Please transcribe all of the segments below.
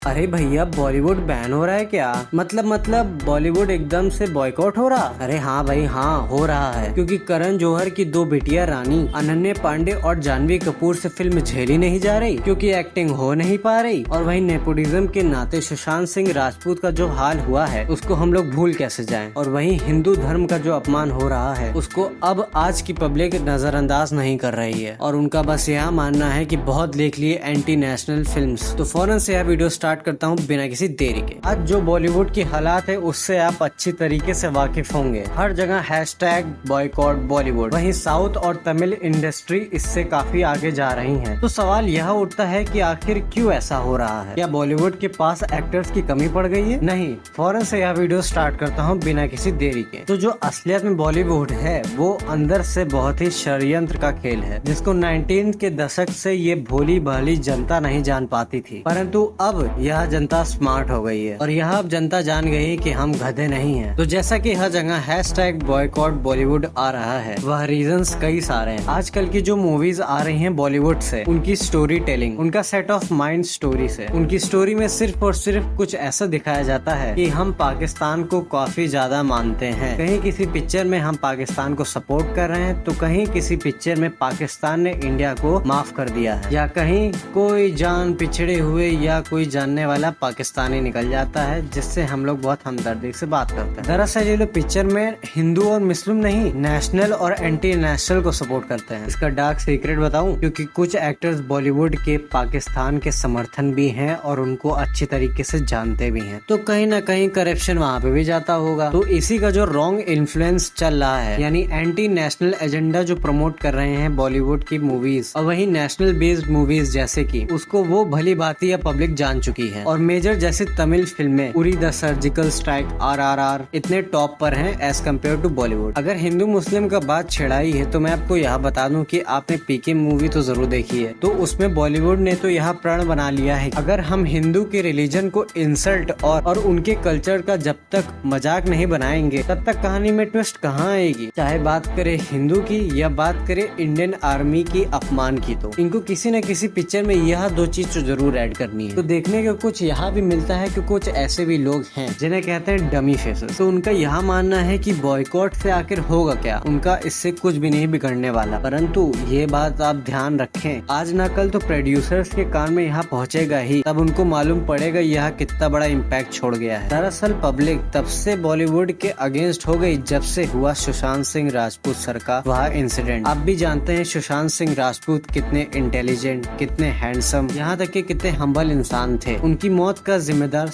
अरे भैया बॉलीवुड बैन हो रहा है क्या? मतलब बॉलीवुड एकदम से बॉयकॉट हो रहा? अरे हाँ भाई हाँ, हो रहा है, क्योंकि करण जौहर की दो बिटिया रानी अनन्या पांडे और जानवी कपूर से फिल्म झेली नहीं जा रही, क्योंकि एक्टिंग हो नहीं पा रही। और वहीं नेपोटिज्म के नाते सुशांत सिंह राजपूत का जो हाल हुआ है उसको हम लोग भूल कैसे जाएं। और वहीं हिंदू धर्म का जो अपमान हो रहा है उसको अब आज की पब्लिक नजरअंदाज नहीं कर रही है, और उनका बस यह मानना है कि बहुत देख लिए एंटी नेशनल फिल्म्स। तो फौरन से यह वीडियो स्टार्ट करता हूँ बिना किसी देरी के। आज जो बॉलीवुड की हालात है उससे आप अच्छी तरीके से वाकिफ होंगे। हर जगह हैशटैग बॉयकॉट बॉलीवुड। वहीं साउथ और तमिल इंडस्ट्री इससे काफी आगे जा रही है। तो सवाल यह उठता है कि आखिर क्यों ऐसा हो रहा है? क्या बॉलीवुड के पास एक्टर्स की कमी पड़ गई है? नहीं, फौरन से यह वीडियो स्टार्ट करता हूँ बिना किसी देरी के। तो जो असलियत में बॉलीवुड है वो अंदर से बहुत ही षड्यंत्र का खेल है, जिसको 19 के दशक से ये भोली भाली जनता नहीं जान पाती थी, परंतु अब यह जनता स्मार्ट हो गई है और यह अब जनता जान गई कि हम गधे नहीं हैं। तो जैसा कि हर जगह हैशटैग बॉयकॉट बॉलीवुड आ रहा है, वह रीजंस कई सारे हैं। आजकल की जो मूवीज आ रही हैं बॉलीवुड से, उनकी स्टोरी टेलिंग, उनका सेट ऑफ माइंड स्टोरी से, उनकी स्टोरी में सिर्फ और सिर्फ कुछ ऐसा दिखाया जाता है कि हम पाकिस्तान को काफी ज्यादा मानते हैं। कहीं किसी पिक्चर में हम पाकिस्तान को सपोर्ट कर रहे हैं, तो कहीं किसी पिक्चर में पाकिस्तान ने इंडिया को माफ कर दिया है, या कहीं कोई जान पिछड़े हुए या कोई जानने वाला पाकिस्तानी निकल जाता है, जिससे हम लोग बहुत हमदर्दी से बात करते हैं। दरअसल ये लोग पिक्चर में हिंदू और मुस्लिम नहीं, नेशनल और एंटी नेशनल को सपोर्ट करते हैं। इसका डार्क सीक्रेट बताऊं, क्योंकि कुछ एक्टर्स बॉलीवुड के पाकिस्तान के समर्थन भी हैं और उनको अच्छी तरीके से जानते भी हैं, तो कहीं ना कहीं करप्शन वहाँ पे भी जाता होगा। तो इसी का जो रॉन्ग इन्फ्लुएंस चल रहा है, यानी एंटी नेशनल एजेंडा जो प्रमोट कर रहे हैं बॉलीवुड की मूवीज, और वही नेशनल बेस्ड मूवीज जैसे कि उसको वो भली भांति या पब्लिक जान चुकी है। और मेजर जैसे तमिल फिल्में Uri the surgical strike, RRR इतने टॉप पर हैं एज कम्पेयर टू बॉलीवुड। अगर हिंदू मुस्लिम का बात छेड़ाई है तो मैं आपको यह बता दूं कि आपने पीके मूवी तो जरूर देखी है। तो उसमें बॉलीवुड ने तो यह प्रण बना लिया है, अगर हम हिंदू के रिलीजन को इंसल्ट और उनके कल्चर का जब तक मजाक नहीं बनाएंगे तब तक कहानी में ट्विस्ट कहाँ आएगी। चाहे बात करे हिंदू की या बात करे इंडियन आर्मी की अपमान की, तो इनको किसी न किसी पिक्चर में यह दो चीज तो जरूर ऐड करनी है। तो देखने को कुछ यहाँ भी मिलता है कि कुछ ऐसे भी लोग हैं जिन्हें कहते हैं डमी फेसेस। तो उनका यह मानना है कि बॉयकॉट से आखिर होगा क्या, उनका इससे कुछ भी नहीं बिगड़ने वाला। परंतु ये बात आप ध्यान रखें, आज न कल तो प्रोड्यूसर्स के कान में यहाँ पहुँचेगा ही, तब उनको मालूम पड़ेगा यह कितना बड़ा इम्पैक्ट छोड़ गया है। दरअसल पब्लिक तब से बॉलीवुड के अगेंस्ट हो गई जब से हुआ सुशांत सिंह राजपूत सर का वह इंसिडेंट। आप भी जानते हैं सुशांत सिंह राजपूत कितने इंटेलिजेंट, कितने हैंडसम, यहाँ तक कि कितने हम्बल इंसान थे। उनकी मौत का जिम्मेदार,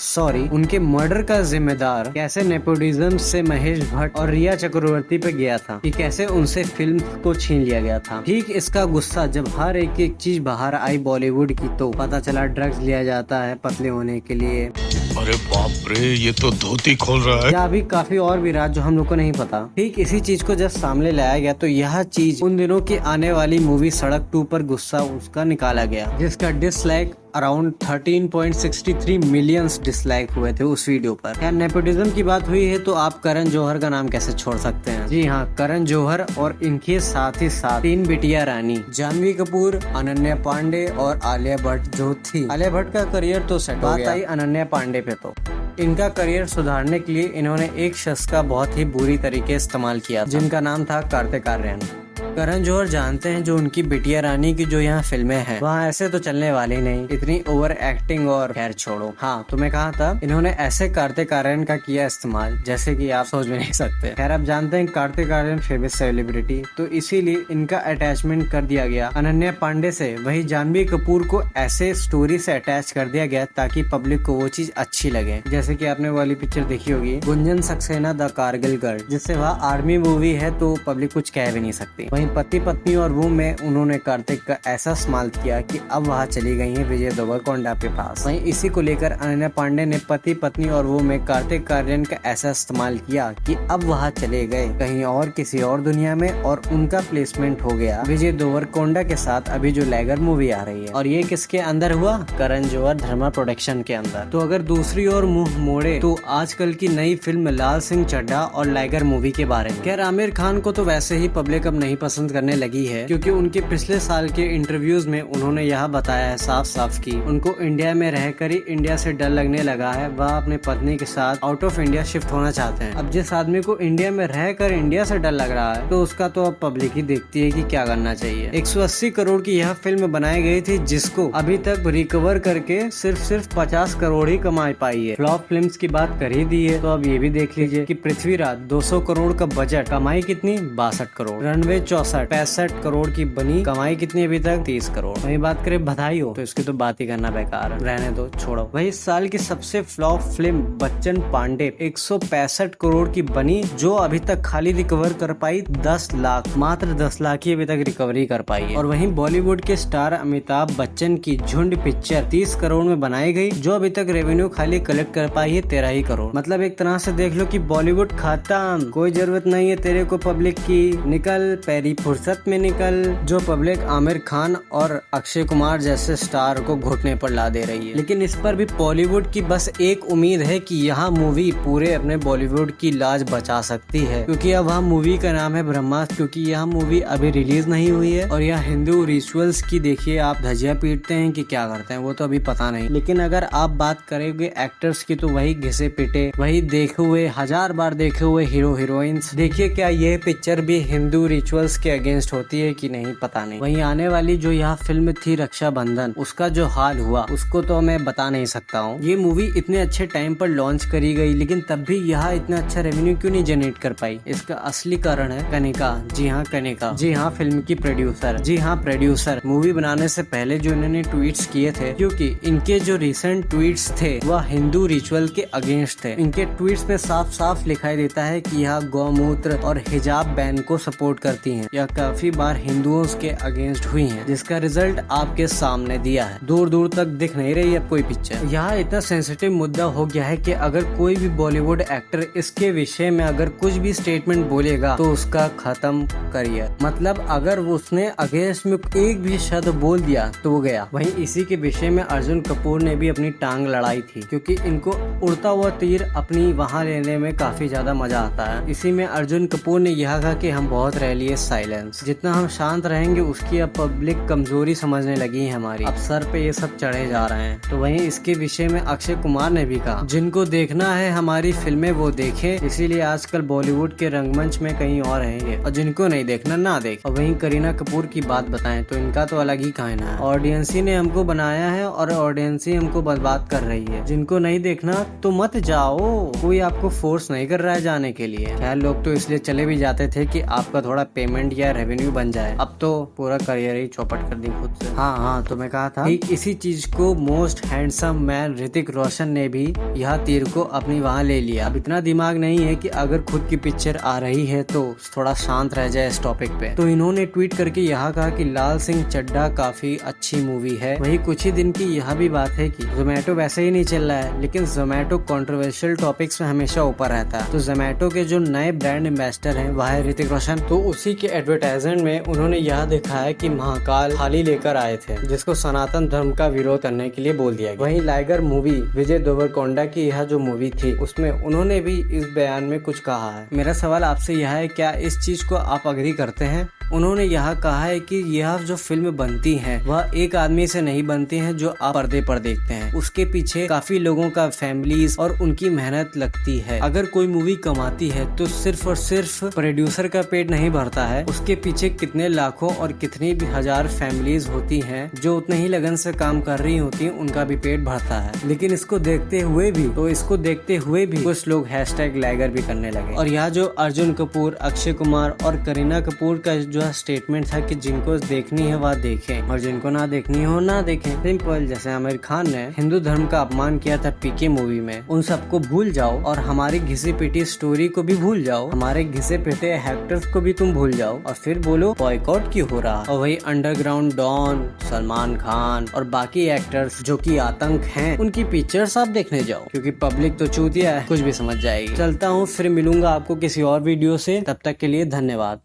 उनके मर्डर का जिम्मेदार कैसे नेपोटिज्म से महेश भट्ट और रिया चक्रवर्ती पे गया था, कि कैसे उनसे फिल्म को छीन लिया गया था। ठीक इसका गुस्सा जब हर एक चीज बाहर आई बॉलीवुड की, तो पता चला ड्रग्स लिया जाता है पतले होने के लिए। अरे बाप रे, ये तो धोती खोल रहा है। या अभी काफी और भी राज जो हम लोग को नहीं पता। ठीक इसी चीज को जब सामने लाया गया तो यह चीज उन दिनों की आने वाली मूवी सड़क 2 पर गुस्सा उसका निकाला गया, जिसका डिसलाइक अराउंड 13.63 मिलियन डिसलाइक हुए थे उस वीडियो पर। क्या नेपोटिज्म की बात हुई है तो आप करण जौहर का नाम कैसे छोड़ सकते हैं? जी हाँ, करण जौहर और इनके साथ ही साथ 3 बिटिया रानी जानवी कपूर, अनन्या पांडे और आलिया भट्ट जो थी। आलिया भट्ट का करियर तो सेट हो गया। बात आई अनन्या पांडे पे, तो इनका करियर सुधारने के लिए इन्होंने एक शख्स का बहुत ही बुरी तरीके इस्तेमाल किया, जिनका नाम था कार्तिक आर्यन। करण जौहर जानते हैं जो उनकी बिटिया रानी की जो यहाँ फिल्में हैं वहाँ ऐसे तो चलने वाली नहीं, इतनी ओवर एक्टिंग और खैर छोड़ो। हाँ, तो मैं कहा था इन्होंने ऐसे कार्तिक आर्यन का किया इस्तेमाल जैसे कि आप सोच भी नहीं सकते। खैर आप जानते हैं कार्तिक आर्यन फेमस सेलिब्रिटी, तो इसीलिए इनका अटैचमेंट कर दिया गया अनन्या पांडे से। वही जानवी कपूर को ऐसे स्टोरी से अटैच कर दिया गया ताकि पब्लिक को वो चीज अच्छी लगे। जैसे कि आपने वाली पिक्चर देखी होगी गुंजन सक्सेना द कारगिल गर्ल, जिससे वह आर्मी मूवी है तो पब्लिक कुछ कह भी नहीं सकती। पति पत्नी और वो में उन्होंने कार्तिक का ऐसा इस्तेमाल किया कि अब वहाँ चली गई है विजय देवरकोंडा के पास। वहीं इसी को लेकर अनन्या पांडे ने पति पत्नी और वो में कार्तिक आर्यन का ऐसा इस्तेमाल किया कि अब वहाँ चले गए कहीं और किसी और दुनिया में, और उनका प्लेसमेंट हो गया विजय देवरकोंडा के साथ अभी जो लाइगर मूवी आ रही है। और ये किसके अंदर हुआ? करण जौहर धर्मा प्रोडक्शन के अंदर। तो अगर दूसरी ओर मुंह मोड़े तो आजकल की नई फिल्म लाल सिंह चड्ढा और लाइगर मूवी के बारे में। खैर आमिर खान को तो वैसे ही पब्लिक अब नहीं पसंद पसंद करने लगी है, क्योंकि उनके पिछले साल के इंटरव्यूज में उन्होंने यह बताया है साफ साफ कि उनको इंडिया में रहकर ही इंडिया से डर लगने लगा है। वह अपने पत्नी के साथ आउट ऑफ इंडिया शिफ्ट होना चाहते हैं। अब जिस आदमी को इंडिया में रहकर इंडिया से डर लग रहा है, तो उसका तो अब पब्लिक ही देखती है कि क्या करना चाहिए। 180 करोड़ की यह फिल्म बनाई गई थी, जिसको अभी तक रिकवर करके सिर्फ 50 करोड़ ही कमा पाई है। फ्लॉप फिल्म्स की बात कर ही दी है, तो अब ये भी देख लीजिए कि पृथ्वीराज 200 करोड़ का बजट, कमाई कितनी 62 करोड़। रनवे 64 65 करोड़ की बनी, कमाई कितनी अभी तक 30 करोड़। वही बात करें बधाई हो, तो इसकी तो बात ही करना बेकार है, रहने दो, छोड़ो। वही इस साल की सबसे फ्लॉप फिल्म बच्चन पांडे 165 करोड़ की बनी, जो अभी तक खाली रिकवर कर पाई 10 लाख, मात्र 10 लाख ही अभी तक रिकवरी कर पाई है। और वहीं बॉलीवुड के स्टार अमिताभ बच्चन की झुंड पिक्चर 30 करोड़ में बनाई गई, जो अभी तक रेवेन्यू खाली कलेक्ट कर पाई है 13 ही करोड़। मतलब एक तरह से देख लो कि बॉलीवुड खत्म, कोई जरूरत नहीं है तेरे को पब्लिक की, निकल पैरी फुर्सत में निकल। जो पब्लिक आमिर खान और अक्षय कुमार जैसे स्टार को घुटने पर ला दे रही है। लेकिन इस पर भी बॉलीवुड की बस एक उम्मीद है कि यह मूवी पूरे अपने बॉलीवुड की लाज बचा सकती है, क्योंकि अब वह मूवी का नाम है ब्रह्मास्त्र, क्योंकि यह मूवी अभी रिलीज नहीं हुई है। और यह हिंदू रिचुअल्स की देखिए आप धजिया पीटते हैं कि क्या करते हैं वो तो अभी पता नहीं। लेकिन अगर आप बात करेंगे एक्टर्स की, तो वही घिसे पिटे, वही देखे हुए, 1000 बार देखे हुए हीरो हीरोइंस। देखिए क्या ये पिक्चर भी हिंदू रिचुअल्स के अगेंस्ट होती है कि नहीं, पता नहीं। वहीं आने वाली जो यह फिल्म थी रक्षाबंधन, उसका जो हाल हुआ उसको तो मैं बता नहीं सकता हूँ। ये मूवी इतने अच्छे टाइम पर लॉन्च करी गई, लेकिन तब भी यह इतना अच्छा रेवेन्यू क्यों नहीं जनरेट कर पाई? इसका असली कारण है कनिका। जी हाँ कनिका, जी हाँ फिल्म की प्रोड्यूसर, जी हाँ प्रोड्यूसर। मूवी बनाने से पहले जो इन्होंने ट्वीट्स किए थे, क्योंकि इनके जो रिसेंट ट्वीट्स थे वह हिंदू रिचुअल के अगेंस्ट थे। इनके ट्वीट्स में साफ साफ लिखाई देता है कि यह गौमूत्र और हिजाब बैन को सपोर्ट करती हैं। यह काफी बार हिंदुओं के अगेंस्ट हुई हैं, जिसका रिजल्ट आपके सामने दिया है। दूर दूर तक दिख नहीं रही अब कोई पिक्चर। यहाँ इतना सेंसिटिव मुद्दा हो गया है कि अगर कोई भी बॉलीवुड एक्टर इसके विषय में अगर कुछ भी स्टेटमेंट बोलेगा तो उसका खत्म करियर। मतलब अगर उसने अगेंस्ट में एक भी शब्द बोल दिया तो वो गया। वहीं इसी के विषय में अर्जुन कपूर ने भी अपनी टांग लड़ाई थी, क्योंकि इनको उड़ता हुआ तीर अपनी वहाँ लेने में काफी ज्यादा मजा आता है। इसी में अर्जुन कपूर ने यह कहा कि हम बहुत रह लिए साइलेंस, जितना हम शांत रहेंगे उसकी अब पब्लिक कमजोरी समझने लगी है हमारी, अब सर पे ये सब चढ़े जा रहे हैं। तो वहीं इसके विषय में अक्षय कुमार ने भी कहा, जिनको देखना है हमारी फिल्में वो देखें, इसीलिए आजकल बॉलीवुड के रंगमंच में कहीं और रहेंगे, और जिनको नहीं देखना ना देख। और वहीं करीना कपूर की बात बताएं तो इनका तो अलग ही कहना है, ऑडियंस ही ने हमको बनाया है और ऑडियंस ही हमको बर्बाद कर रही है। जिनको नहीं देखना तो मत जाओ, कोई आपको फोर्स नहीं कर रहा है जाने के लिए। खैर लोग तो इसलिए चले भी जाते थे कि आपका थोड़ा पेमेंट या रेवेन्यू बन जाए, अब तो पूरा करियर ही चौपट कर दी खुद से। हाँ तो मैं कहा था ठीक इसी चीज को most handsome man Hrithik Roshan ने भी यह तीर को अपनी वहाँ ले लिया। अब इतना दिमाग नहीं है कि अगर खुद की पिक्चर आ रही है तो थोड़ा शांत रह जाए इस टॉपिक पे। तो इन्होंने ट्वीट करके यह कहा कि लाल सिंह चड्ढा काफी अच्छी मूवी है। वही कुछ ही दिन की यह भी बात है कि जोमेटो वैसे ही नहीं चल रहा है, लेकिन जोमेटो कंट्रोवर्शियल टॉपिक्स में हमेशा ऊपर रहता है। तो जोमेटो के जो नए ब्रांड एम्बेसडर हैं वह है ऋतिक रोशन। तो उसी के एडवर्टाइजमेंट में उन्होंने यह दिखाया कि महाकाल थाली लेकर आए थे, जिसको सनातन धर्म का विरोध करने के लिए बोल दिया गया। वहीं लाइगर मूवी विजय देवरकोंडा की यह जो मूवी थी उसमें उन्होंने भी इस बयान में कुछ कहा है। मेरा सवाल आपसे यह है, क्या इस चीज को आप अग्री करते हैं? उन्होंने यह कहा है कि यह जो फिल्म बनती है वह एक आदमी से नहीं बनती है जो आप पर्दे पर देखते हैं, उसके पीछे काफी लोगों का फैमिलीज और उनकी मेहनत लगती है। अगर कोई मूवी कमाती है तो सिर्फ और सिर्फ प्रोड्यूसर का पेट नहीं भरता है, उसके पीछे कितने लाखों और कितनी भी हजार फैमिलीज होती हैं जो उतने ही लगन से काम कर रही होती हैं, उनका भी पेट भरता है। लेकिन इसको देखते हुए भी कुछ लोग हैशटैग लाइगर भी करने लगे। और यह जो अर्जुन कपूर, अक्षय कुमार और करीना कपूर का जो स्टेटमेंट था कि जिनको देखनी है वह देखें और जिनको ना देखनी हो ना देखें, सिंपल। जैसे आमिर खान ने हिंदू धर्म का अपमान किया था पीके मूवी में, उन सबको भूल जाओ और हमारी घिसी पिटी स्टोरी को भी भूल जाओ, हमारे घिसे पिटे एक्टर्स को भी तुम भूल जाओ और फिर बोलो बॉयकॉट क्यों हो रहा। और वही अंडरग्राउंड डॉन, सलमान खान और बाकी एक्टर्स जो कि आतंक हैं, उनकी पिक्चर्स आप देखने जाओ, क्योंकि पब्लिक तो चूतिया है, कुछ भी समझ जाएगी। चलता हूँ, फिर मिलूंगा आपको किसी और वीडियो से, तब तक के लिए धन्यवाद।